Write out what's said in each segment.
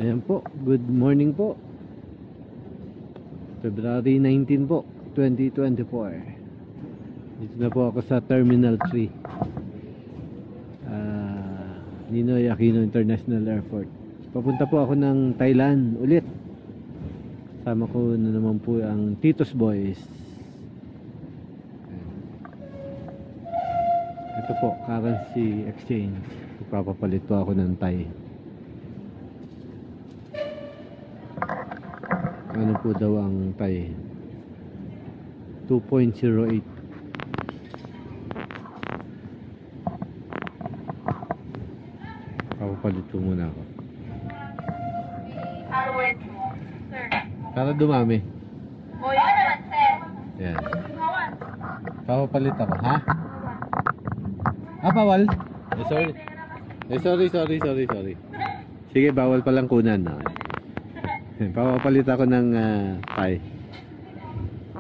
Ayan po, good morning po. February 19 po, 2024. Dito na po ako sa Terminal 3, Ninoy Aquino International Airport. Papunta po ako ng Thailand ulit. Sama ko na naman po ang Titos Boys. Ito po, currency exchange. Ipapapalit po ako ng Thai. Ano po daw ang Thai? 2.08. Papapalit po muna ako. Para dumami. O yun naman, sir. Yan. Papapalit ako, ha? Bawal? Sorry. Sige, bawal palang kunan. No? Papapalit ako ng Thai.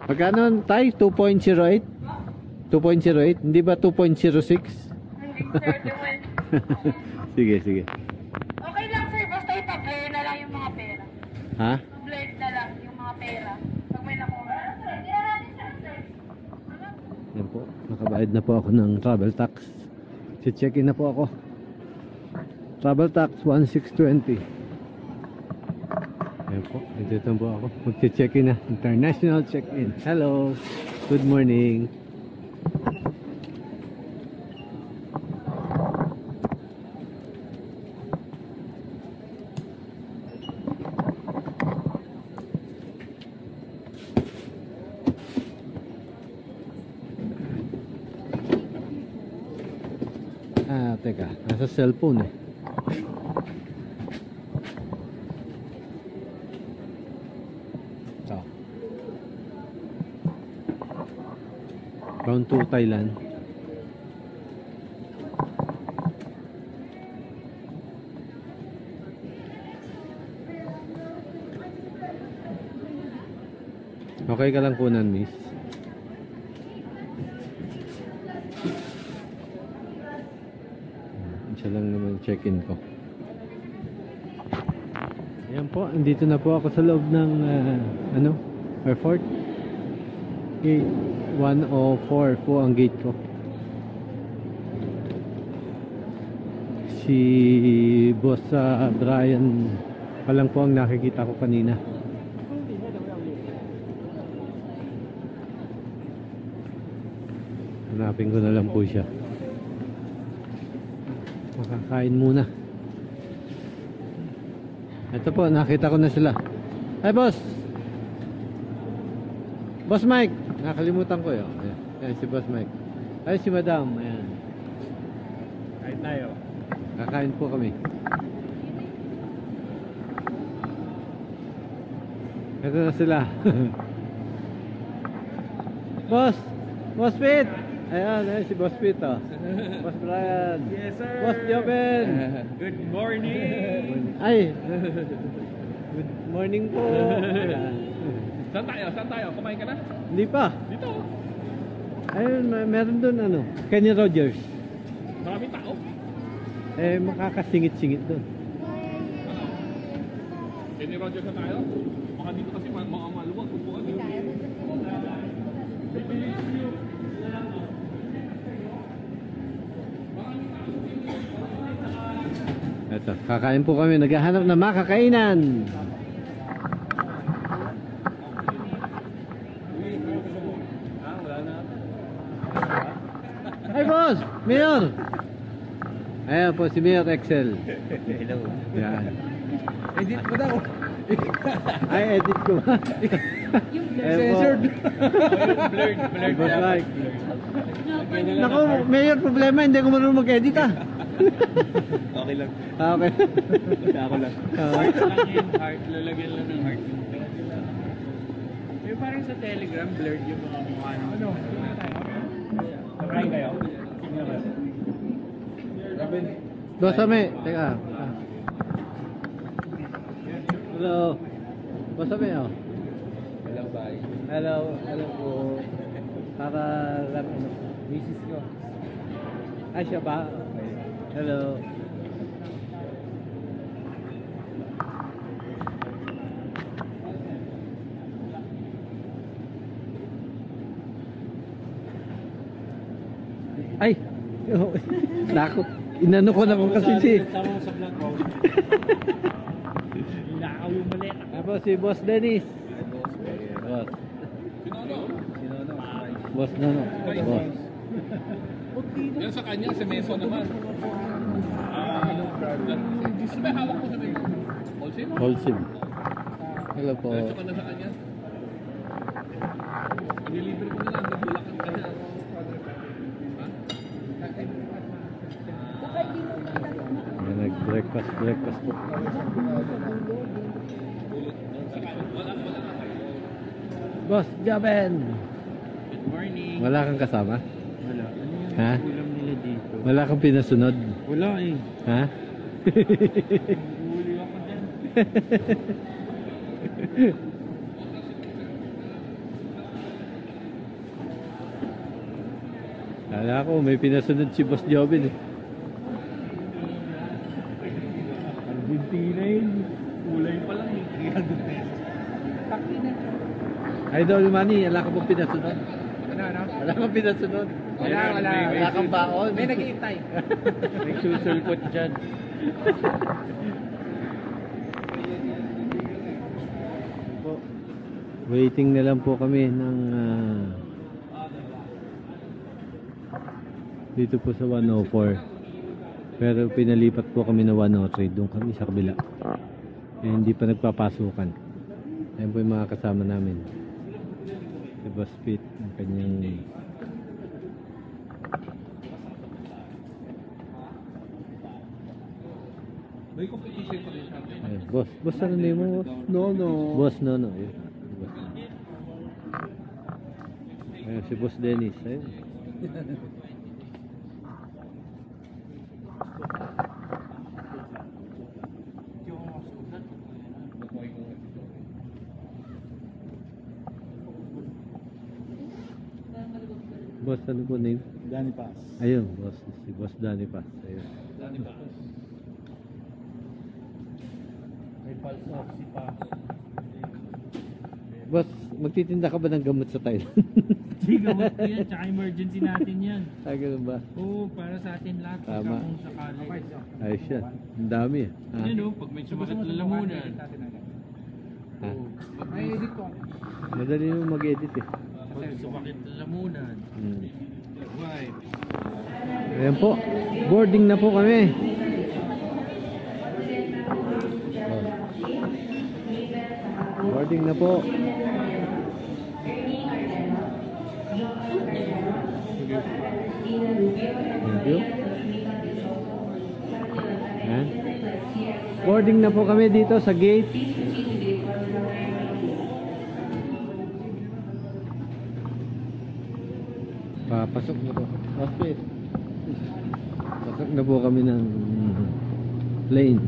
Magkano ang Thai? 2.08? 2.08? Hindi ba 2.06? Hindi, sir. Sige. Okay lang, sir. Basta ipa-blur na lang yung mga pera. Ha? Blur na lang yung mga pera. Pag may nakuha. Hindi na natin, sir. Yan po. Nakabayad na po ako ng travel tax. Check-in na po ako. Travel tax 1620. Ayan po, dito po ako. Mag-check-in na. International check-in. Hello. Good morning. Teka. Nasa cellphone eh. Round to Thailand. Okay ka lang po nan, miss? Isa lang naman check-in ko. Ayan po, andito na po ako sa loob ng airport. Gate 104 po ang gate ko. Si Boss Brian pa lang po ang nakikita ko kanina. Hanapin ko na lang po siya. Makakain muna. Ito po, nakita ko na sila. Hi, boss! Boss Mike! Nakalimutan ko yun. Ayan, si Boss Mike. Ay, si Madam. Ayan. Kain tayo. Kakain po kami. Ito na sila. Boss! Boss Pete! Ayan, si Boss Pete, oh. Boss Brian. Yes, sir. Boss Joven. Good morning. Ay. Good morning po. Saan tayo? Kumain ka na? Hindi pa. Dito. Ayun, meron doon Kenny Rogers. Maraming tao. Makakasingit-singit doon. Kenny Rogers na tayo. Baka dito kasi mga maluwag. Kupuan dito. Ito, kakain po kami. Naghahanap na makakainan. Hi, boss! Mayor! Ayan po si Mayor Excel. Hello. Yan. Edit mo daw. Ay, edit ko ba? Censored. Blurred. Boss Mike. Naku, Mayor, problema. Hindi ko marunong mag-edit Okay lang. Okay. Ako lang. Okay. Heart. Lalagyan lang ng heart. May parang sa Telegram, blurred yung mga mukha ng... Ano? Try kayo? Boss Ame, teka. Hello. Boss Ame, oh. Hello, bye. Hello po. Para lang Misis ko. Ay, siya ba? Okay. Hello. Ay! Nako. Inano ko na ko kasi si... Tama sa vlog ko. Inakaw yung mali. Tapos si Boss Dennis. Boss. Boss Nono. Boss. Yan sa kanya, si Meso naman. Gusto ba hawak mo sa Meso? Holsim? Holsim. Hello po. Diretso ka na sa kanya. Nililibre ko na lang, nagbulakan ka na. Nag-breakfast po. Boss Jaben. Good morning. Wala kang kasama? Wala. Ano yung Ha? ulam nila dito? Wala kang pinasunod? Wala eh. Ha? Huli ako dyan. Kala ko may pinasunod si Boss Jobin eh. Argentina yun. Kulay pa lang eh. 300 pesos. Idol Manny, wala ka pong pinasunod? Ano? Wala kang pinasunod? Wala. Wala kang baon? May nag-iintay. May susulpot dyan. Waiting na lang po kami ng dito po sa 104. Pero pinalipat po kami na 103. Doon kami sa kabila. Eh, hindi pa nagpapasukan. Ayan po yung mga kasama namin. Si Boss Pete, ang kanyang May competition pa rin sa atin. ayun. Boss ano name mo? Boss? No. Boss no. Ayun. Boss. Ayun, si Boss Dennis. Ayun. Boss ano po name? Danny Pass. Ayun, boss. Si Boss Danny Paz. Ayun. May pulse oxy pa. Boss, magtitinda ka ba ng gamot sa Thailand? Hindi, gamot ko yan. Tsaka emergency natin yan. Ah, ganun ba? Oo, para sa atin lahat. Tama. Kung sakali. Ayos siya. Ang dami eh. Ah. Yan o, pag may sumakit na lamunan. Ah. May edit ko. Madali mo mag-edit eh. Pag sumakit na lamunan. Hmm. Why? Ayan po. Boarding na po kami. Oh. Boarding na po. Thank you. Ayan. Boarding na po kami dito sa gate. Papasok na po. Hospit. Pasok na po kami ng plane.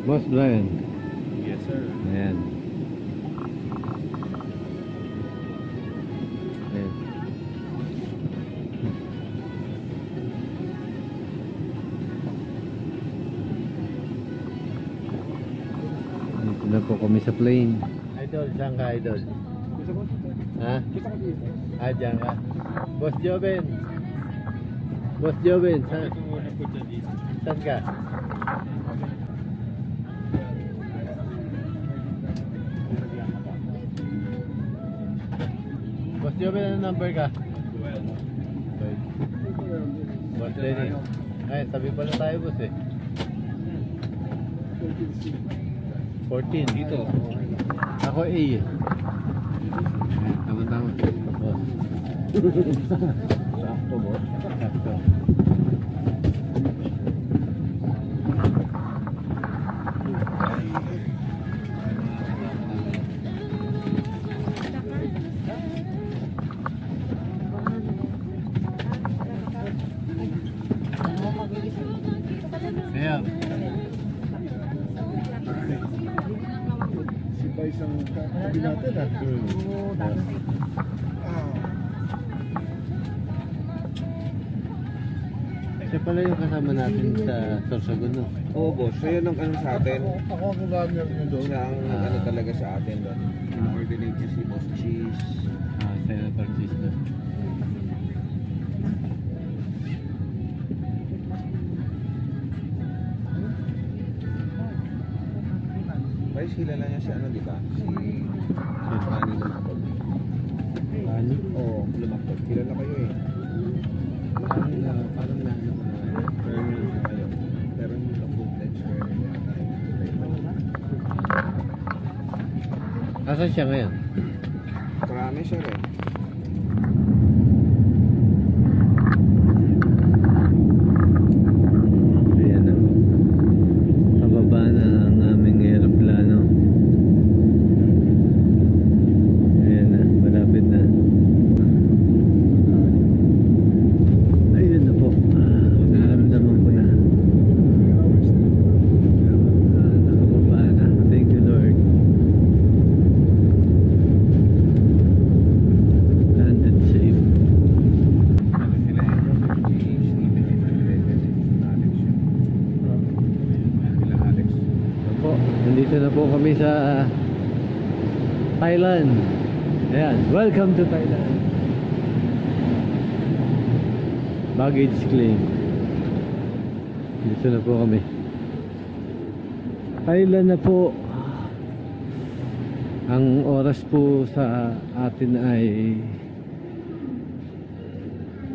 Boss Brian. Yes, sir. Ayan. Ayan. Dito na po kami sa plane. Idol, saan ka idol? Ha? Ah, dyan ka. Boss Joven. Boss Joven, saan? Ito muna po dyan dito. Saan ka? Boss Joven, ano number ka? 12. Boss Lenny. Ay, sabi pala tayo boss eh. 14 dito. Ako A eh. Tama-tama. Boss. Sakto boss. Sakto. Ayan. Si Vice ang katabi natin ah. Si pala yung kasama natin sa Sorsogon, no? Oo, boss. So yun ang ano sa atin. Ako ang gamit niyo doon. Siya ang ano talaga sa atin doon. In-coordinate niya si Boss Cheese. Senator Cheese na. Guys, kilala niya si ano, di ba? Si Manny Lumakot. Ano? Oo, Lumakot. Kilala kayo eh. Parang na ano ko na. Pero hindi kayo. Pero hindi ka bootleg sir. Asan siya ngayon? Marami siya rin. Ayan na. Pababa na ang aming aeroplano. Ayan na, malapit na. Ayun na po. Naramdaman ko na. Nakababa na. Thank you, Lord. Landed safe. Ano sila eh? Cheese, Steven Alex. Sila Alex. Po, nandito na po kami sa Thailand. Ayan, welcome to Thailand. Baggage claim. Dito na po kami. Thailand na po. Ang oras po sa atin ay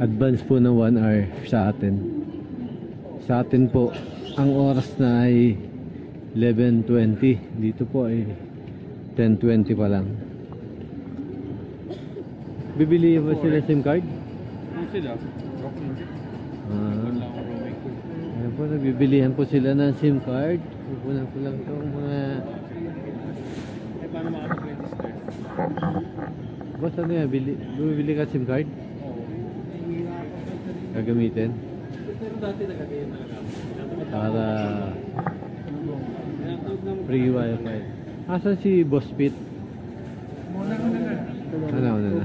advance po ng 1 hour sa atin. Sa atin po, ang oras na ay 11:20. Dito po ay 10:20 pa lang. Bibili ba sila SIM card? Ano sila? Ah, ayan po, nagbibilihan po sila ng SIM card. Pupunan ko lang itong mga... Eh, paano makapag-register? Boss, ano yan? Bumibili ka SIM card? Oo. Gagamitin? Pero dati nagagayaan talaga. Para free wifi. Asan si Boss Pete? Ano na?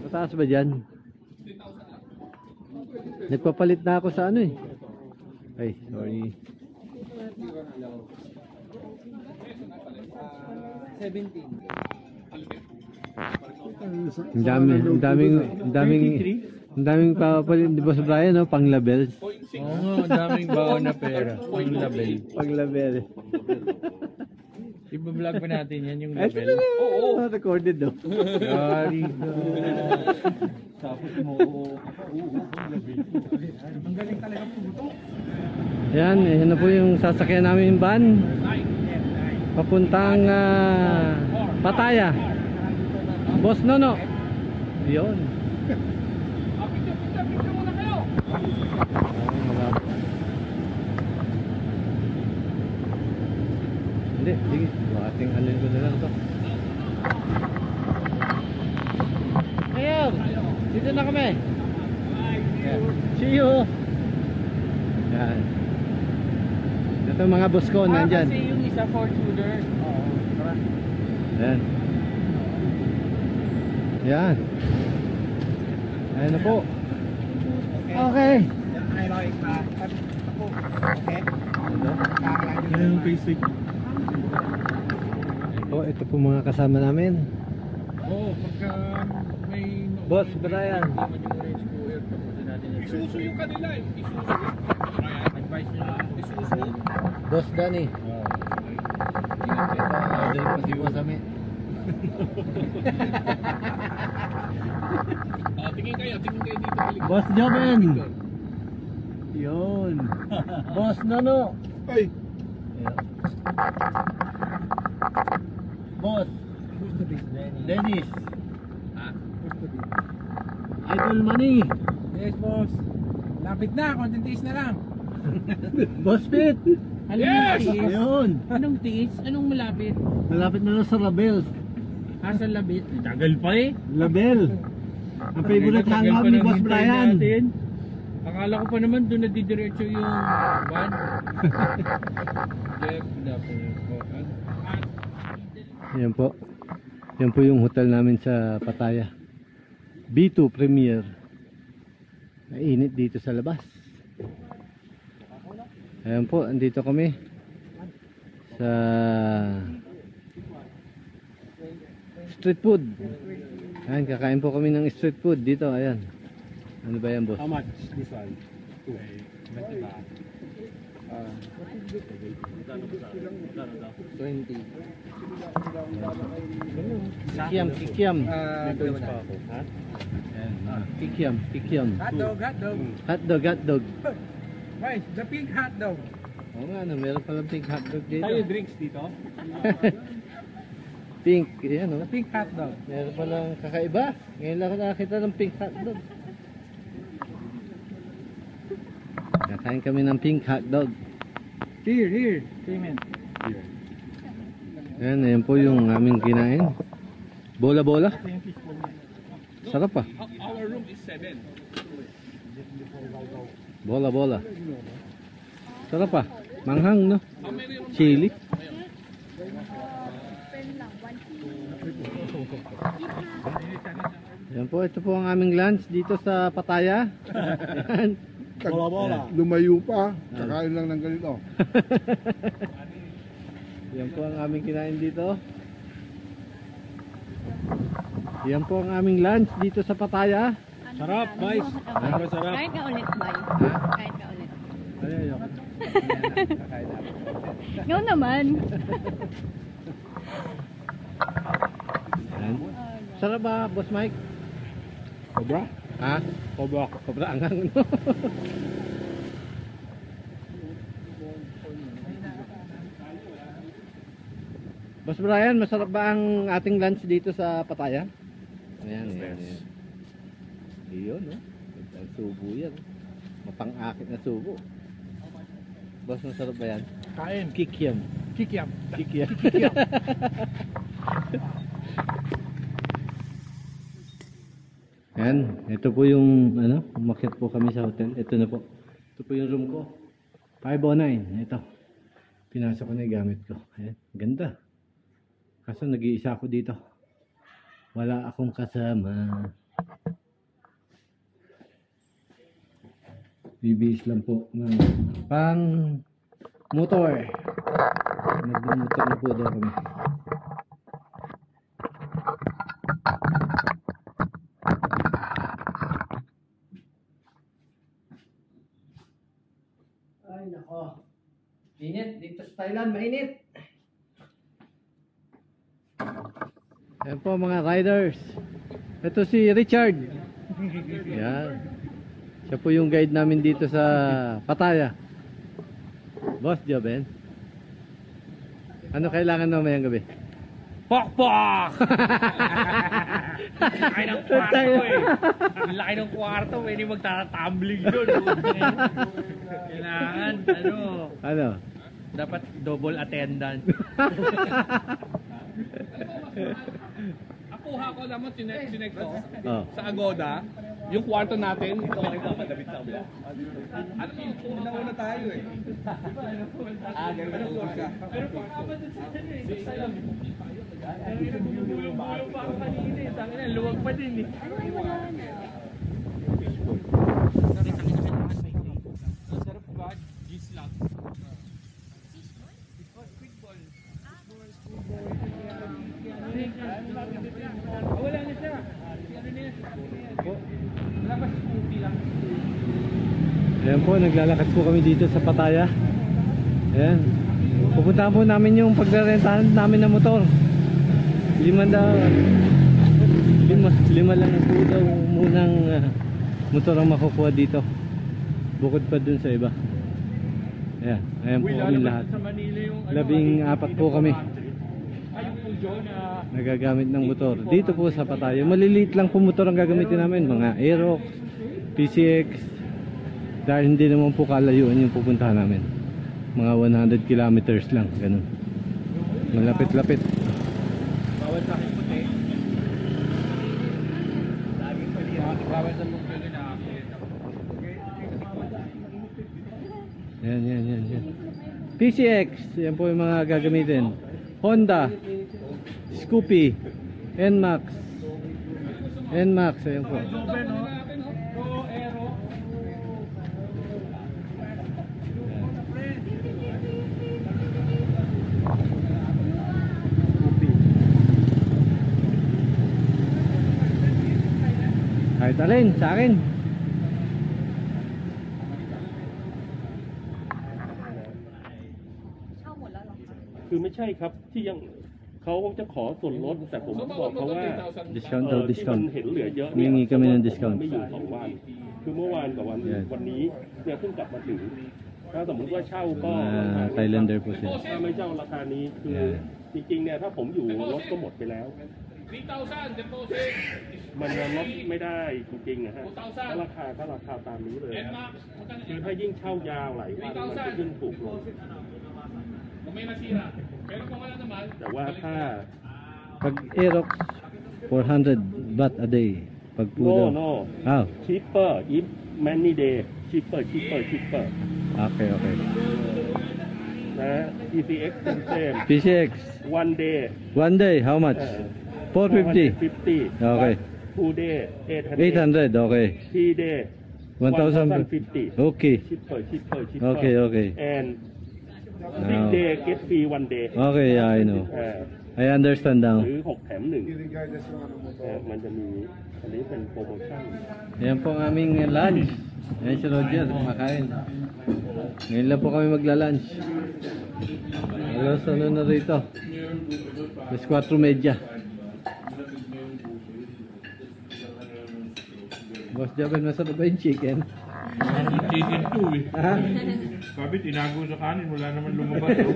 Mataas ba dyan? Nagpapalit na ako sa ano eh. Ay, sorry. 17. Ang daming papapalit di ba sa Brian, no? Pang labels. Oo nga, ang daming baon na pera. Yung label. Pang label. Iba-vlog pa natin yan yung Ay, label. Oo, recorded daw. Yari ka. Tapos mo, ang galing talaga puto. Yan, yan na po yung sasakyan namin van. Papuntang Pattaya. Boss Nono. Yun. Hindi, sige. Makating alin ko na lang to. Ngayon, dito na kami. See you. Yan. Ito mga boss ko, nandyan. Kasi yung isa Fortuner. Oo. Yan. Yan. Ayan na po. Okay. Ano yung basic? Ito po mga kasama namin. Oo, pagka may... Boss, Brian. Isuso yung kanila eh. Isuso. Advice nyo lang. Isuso. Boss Danny. Dali pa si Boss Ami. Tingin kayo dito. Balik. Boss Joben. Yun. Boss Nono. Ay! Boss. Dennis. Idol Money. Yes, boss. Lapit na, konting tiis na lang. Boss Pete. Yes! Yun. Anong tiis? Anong malapit? Malapit na lang sa Label. Sa labit? Tagal pa eh. Label. Ang favorite hangout ni Boss Brian. Akala ko pa naman doon nadidiretso yung van. Jeff, dapat. Ayan po. Yan po yung hotel namin sa Pattaya. B2 Premier. Mainit dito sa labas. Ayan po, andito kami sa street food. Ayan, kakain po kami ng street food dito. Ayan. Ano ba yan, boss? How much this one? 20. Kikiam, kikiam. Ayan, Kikiam, kikiam. Hotdog. Hotdog, hotdog. Right, the pink hotdog. Oo nga, no, meron palang pink hotdog dito. Tayo drinks dito? Pink, yan o. Pink hotdog. Meron palang kakaiba. Ngayon lang ako nakakita ng pink hotdog. Nakain kami ng pink hotdog. Here. Payment. Ayan po yung aming kinain. Bola-bola. Sarap pa. Our room is 7. Bola-bola. Sarap pa. Manghang, no? How many rooms? Chili. Ayan po, ito po ang aming lunch dito sa Pattaya. Ayan. Bola-bola. Lumayo pa, kakain lang ng ganito. Yan po ang aming kinain dito. Yan po ang aming lunch dito sa Pattaya. Sarap, guys. Sarap. Kain ka ulit, Bay. Kain ka ulit. Ayoko. Ikaw naman. Yan. Sarap ba, Boss Mike? Sobra? Ha? Cobra angang, no? Boss Brian, masarap ba ang ating lunch dito sa Pattaya? Ayan, ayan, ayan. Iyon, no? Ang subo yan. Mapang-akit na subo. Boss, masarap ba yan? Kain. Kikiam. Kikiam. Kikiam. Ayan, ito po yung umakyat po kami sa hotel. Ito na po. Ito po yung room ko. 509. Ito. Pinasok ko na yung gamit ko. Ayan, ganda. Kaso nag-iisa ako dito. Wala akong kasama. Bibis lang po ng pang motor. Nag-motor na po daw kami. Ay nako. Init dito sa Thailand, mainit. Ayan po mga riders. Ito si Richard. Yan. Siya po yung guide namin dito sa Pattaya. Boss Joben. Ano kailangan mamayang gabi? Pok! Laki ng kwarto eh. Laki ng kwarto, pwede magtatambling doon. Kailangan, Ano? dapat double attendance. Nakuha ko naman, sinek ko. Oh. Sa Agoda, yung kwarto natin. Ito ang nagpapadabit sa kabila. Ano yung una tayo eh. Ganun floor ka. Pero pagkabadan sa Luwag pa ako kanina eh. Tangina, luwag pa din eh. Ang sarap ba? Gislak. Wala na siya. Ano na yan? Wala pa si Scoopy lang. Ayan po, naglalakad po kami dito sa Pattaya. Ayan. Pupuntahan po namin yung pagrerentahan namin ng motor. Lima lang po daw munang motor ang makukuha dito. Bukod pa dun sa iba. Ayan, ayan po kami lahat. Sa Manila yung 14 po kami ay yung Pujo na nagagamit ng motor. Dito po sa Pattaya. Maliliit lang po motor ang gagamitin namin. Mga Aerox, PCX. Dahil hindi naman po kalayuan yung pupuntahan namin. Mga 100 kilometers lang. Ganun. Malapit-lapit. bawal sa akin puti. Laging pali. Bawal sa mong gano'n na ako. Yan. PCX. Yan po yung mga gagamitin. Honda. Scoopy. NMAX. NMAX, ayun po. Kahit alin, sa akin.คือไม่ใช่ครับที่ยังเขาจะขอส่วนลดแต่ผมบอกเขาว่า Discount ที่ daw, มัน discount. เห็นเหลือเยอะ Humingi kami ng discount. ไม่อยู่2 วันคือเมื่อวานกับวันนี้เนี่ยเพิ่งกลับมาถึงถ้าสมมติว่าเช่าก็ Thailander po siya. ถ้าไม่เช่าราคานี้คือจริงๆเนี่ยถ้าผมอยู่รถก็หมดไปแล้ว 3,000 deposit. มันลดไม่ได้จริงๆนะฮะถ้าราคาตามนี้เลยนะคือถ้ายิ่งเช่ายาวหลายวันมันจะยิ่งถูกลง Kung may masira. Pero kung wala naman, แต่ว่าถ้า Pag Aerox, 400 baht a day. Pag po daw. no Ah, cheaper if many day cheaper okay, okay. นะ ECX same PCX, one day one day, how much? 450. 450 Okay. 2 day 800 800, okay. 3 day 1,050. Okay. cheaper Okay, okay. and 6 day get free 1 day Okay, yeah, I know. เอ่อ I understand ห now. รือ6 แถม 1มันจะมีอันนี้เป็นโปรโมชั่น Yan po ang aming lunch. Yan si Roger, kumakain. Ngayon lang po kami magla-lunch. Alas ano na rito? Alas 4:30. Boss Jaban, masarap ba yung chicken? Chicken to eh. Ha? Sabi, tinago sa kanin, wala naman lumabas. Oh.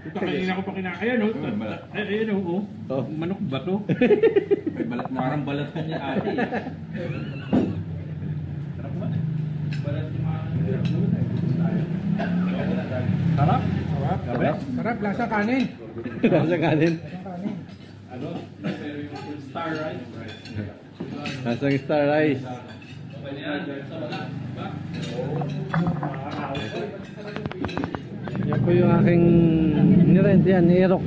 Ito kanina ko pa kinakain, oh. Ayan, oh. Oh. Manok ba to? Parang balat niya ate. Sarap? Sarap? Sarap, lasa kanin. Nasa kanin. Star rice. Nasang star rice. Yan po yung aking nirent. Yan, Aerox.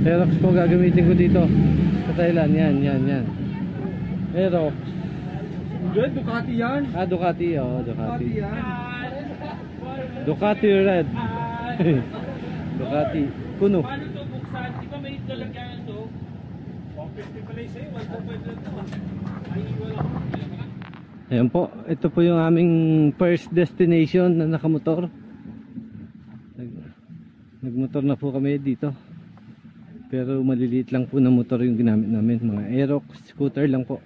Aerox po gagamitin ko dito sa Thailand. Yan. Aerox. Good, Ducati yan. Ah, Ducati. Oh, Ducati. yan. Ducati Red. Ducati. Kuno. paano to buksan? Di ba may lalagyan to? 150 pala yung sa'yo, 1.5 lang to. Ay, wala. Ayan po, ito po yung aming first destination na nakamotor. Nagmotor na po kami dito. Pero maliliit lang po na motor yung ginamit namin. Mga Aerox scooter lang po.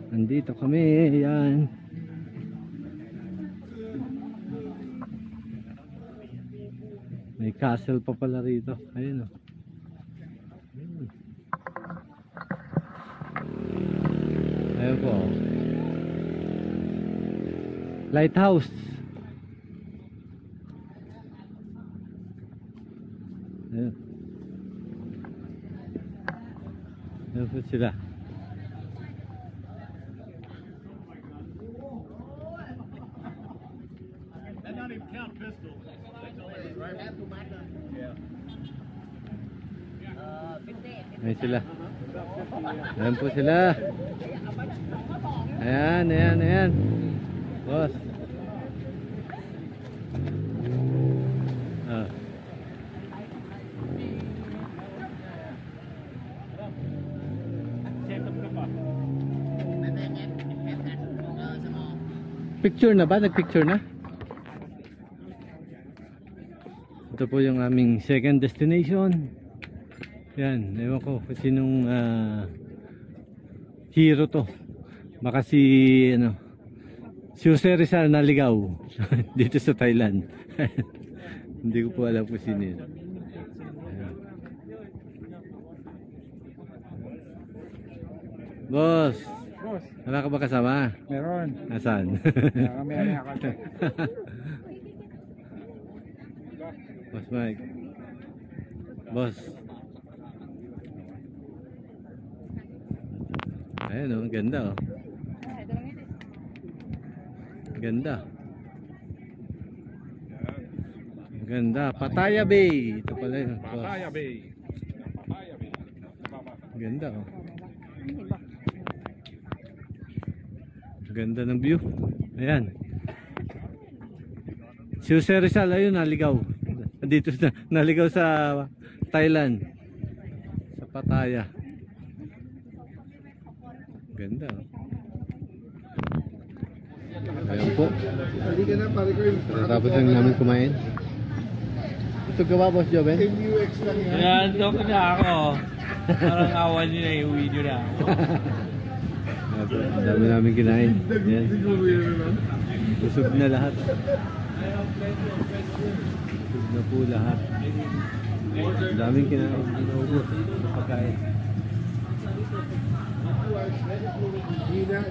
Nandito kami, ayan. May castle pa pala rito. Ayun o. Ayun po. Lighthouse. Ayun. Ayun po sila. Ayun sila. Ayun po sila. Ayan. Boss. Ah. Picture na ba? Nagpicture na? Ito po yung aming second destination. Yan, ewan ko kung sinong hero to. Baka si Jose Rizal naligaw dito sa Thailand. Hindi ko po alam kung sino yun. Ayan. Boss, wala ka ba kasama? Meron. Nasaan? Meron ako. Boss Mike. Boss. Ayan o, ganda o. Ganda. Ganda. Pattaya Bay. Ito pala yun. Pattaya Bay. Ganda oh. Ganda ng view. Ayan. Si Jose Rizal, ayun, naligaw. Dito na, naligaw sa Thailand. Sa Pattaya. Ganda oh. Ayan po. Hindi ka na, pare ko yung Tapos lang namin kumain. Gusto ka ba, Boss Joven? MUX lang yan. Nandok na ako. Parang awan nyo na, iuwi nyo na ako. Ang dami namin kinain. Yan. Siguro yun naman. Busog na lahat. Busog na po lahat. Ang daming kinain. Inaubos. Pagkain. Hindi na,